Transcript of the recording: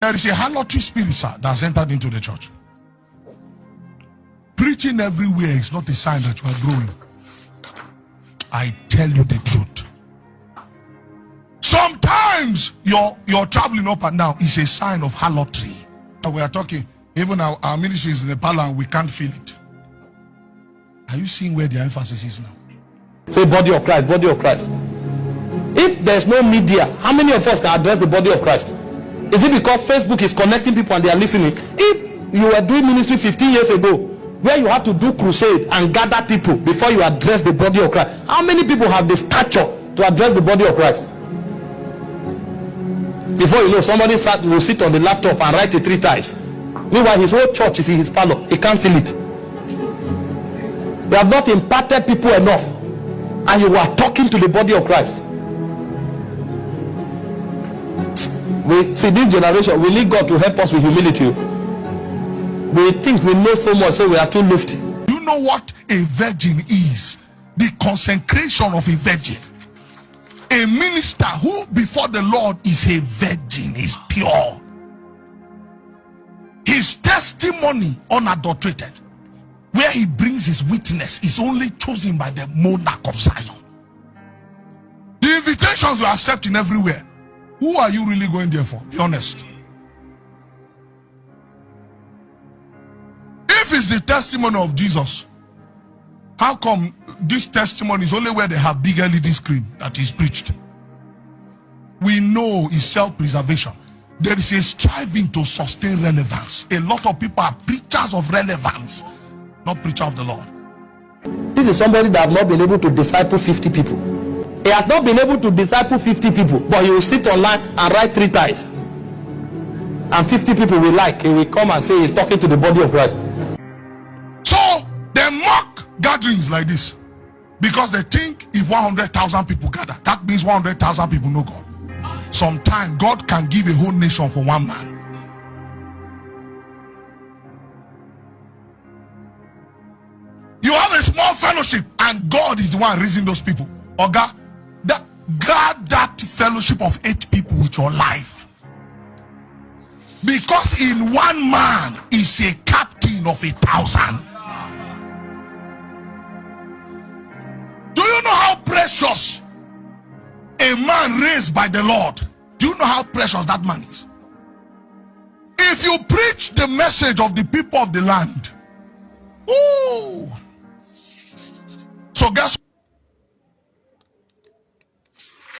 There is a harlotry spirit, sir, that has entered into the church. Preaching everywhere is not a sign that you are growing. I tell you the truth. Sometimes you're traveling up and down is a sign of harlotry. We are talking, even our ministry is in the parlor and we can't feel it. Are you seeing where the emphasis is now? Say body of Christ, body of Christ. If there's no media, how many of us can address the body of Christ? Is it because Facebook is connecting people and they are listening? If you were doing ministry 15 years ago, where you have to do crusade and gather people before you address the body of Christ, how many people have the stature to address the body of Christ? Before you know, somebody will sit on the laptop and write a treatise. Meanwhile, his whole church is in his parlor. He can't feel it. You have not impacted people enough, and you are talking to the body of Christ. We see this generation, we need God to help us with humility. We think we know so much, so we are too lofty. You know what a virgin is? The consecration of a virgin. A minister who before the Lord is a virgin, is pure. His testimony unadulterated, where he brings his witness, is only chosen by the monarch of Zion. The invitations you are accepting everywhere, who are you really going there for? Be honest. If it's the testimony of Jesus, how come this testimony is only where they have big LED screen that is preached? We know it's self-preservation. There is a striving to sustain relevance. A lot of people are preachers of relevance, not preachers of the Lord. This is somebody that has not been able to disciple 50 people. He has not been able to disciple 50 people, but he will sit online and write 3 times. And 50 people will like, he will come and say he's talking to the body of Christ. So they mock gatherings like this because they think if 100,000 people gather, that means 100,000 people know God. Sometimes God can give a whole nation for one man. You have a small fellowship and God is the one raising those people. Oga, guard that fellowship of 8 people with your life. Because in one man is a captain of 1,000. Do you know how precious a man raised by the Lord? Do you know how precious that man is? If you preach the message of the people of the land, ooh. So guess